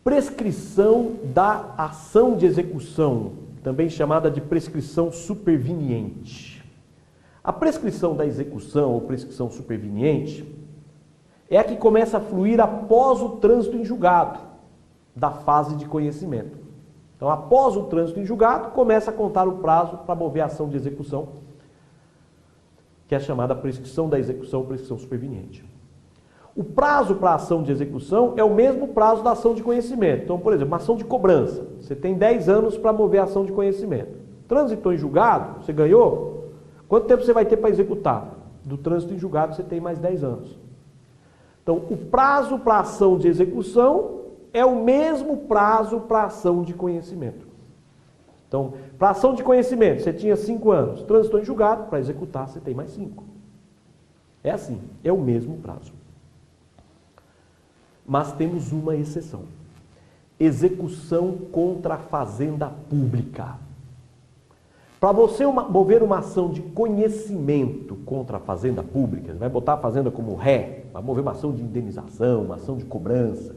Prescrição da ação de execução, também chamada de prescrição superveniente. A prescrição da execução ou prescrição superveniente é a que começa a fluir após o trânsito em julgado da fase de conhecimento. Então, após o trânsito em julgado, começa a contar o prazo para mover a ação de execução, que é chamada prescrição da execução ou prescrição superveniente. O prazo para a ação de execução é o mesmo prazo da ação de conhecimento. Então, por exemplo, uma ação de cobrança. Você tem 10 anos para mover a ação de conhecimento. Transitou em julgado, você ganhou? Quanto tempo você vai ter para executar? Do trânsito em julgado você tem mais 10 anos. Então, o prazo para a ação de execução é o mesmo prazo para a ação de conhecimento. Então, para a ação de conhecimento, você tinha 5 anos. Transitou em julgado, para executar você tem mais 5. É assim, é o mesmo prazo. Mas temos uma exceção. Execução contra a fazenda pública. Para você mover uma ação de conhecimento contra a fazenda pública, vai botar a fazenda como ré, vai mover uma ação de indenização, uma ação de cobrança.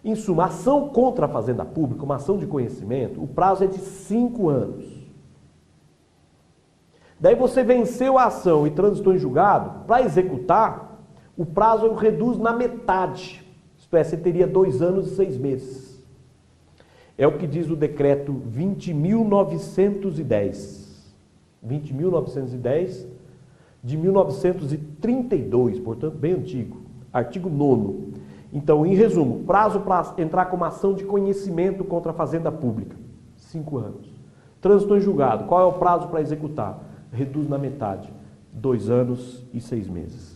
Em suma, ação contra a fazenda pública, uma ação de conhecimento, o prazo é de 5 anos. Daí você venceu a ação e transitou em julgado, para executar, o prazo reduz na metade. Isto é, você teria 2 anos e 6 meses. É o que diz o decreto 20.910. 20.910 de 1932, portanto bem antigo. Artigo 9º. Então, em resumo, prazo para entrar com uma ação de conhecimento contra a fazenda pública, 5 anos. Trânsito em julgado, qual é o prazo para executar? Reduz na metade, 2 anos e 6 meses.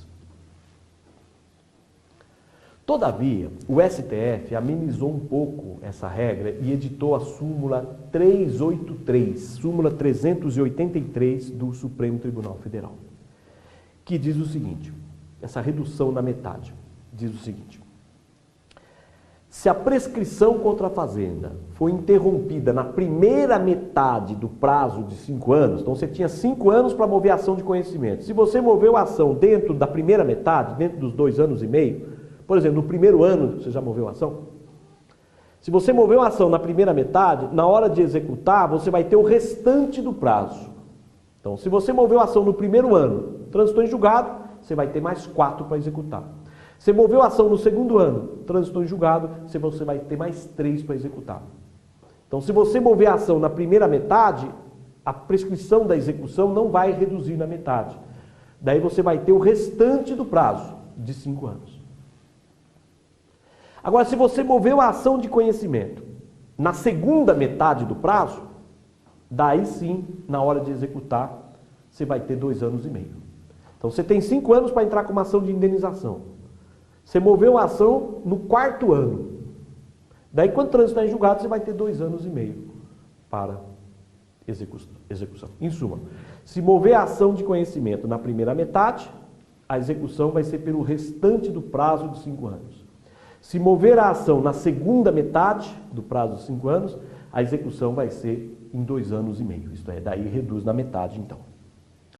Todavia, o STF amenizou um pouco essa regra e editou a súmula 383, súmula 383 do Supremo Tribunal Federal, que diz o seguinte, essa redução na metade, diz o seguinte: se a prescrição contra a fazenda foi interrompida na primeira metade do prazo de 5 anos, então você tinha 5 anos para mover a ação de conhecimento. Se você moveu a ação dentro da primeira metade, dentro dos 2 anos e meio, por exemplo, no primeiro ano você já moveu a ação? Se você moveu a ação na primeira metade, na hora de executar, você vai ter o restante do prazo. Então, se você moveu a ação no primeiro ano, transitou em julgado, você vai ter mais 4 para executar. Você moveu a ação no segundo ano, transitou em julgado, você vai ter mais 3 para executar. Então, se você mover a ação na primeira metade, a prescrição da execução não vai reduzir na metade. Daí você vai ter o restante do prazo, de 5 anos. Agora, se você moveu a ação de conhecimento na segunda metade do prazo, daí sim, na hora de executar, você vai ter 2 anos e meio. Então, você tem 5 anos para entrar com uma ação de indenização. Você moveu a ação no 4º ano. Daí, quando transitar em julgado, você vai ter 2 anos e meio para execução. Em suma, se mover a ação de conhecimento na primeira metade, a execução vai ser pelo restante do prazo de 5 anos. Se mover a ação na segunda metade do prazo de 5 anos, a execução vai ser em 2 anos e meio. Isto é, daí reduz na metade, então.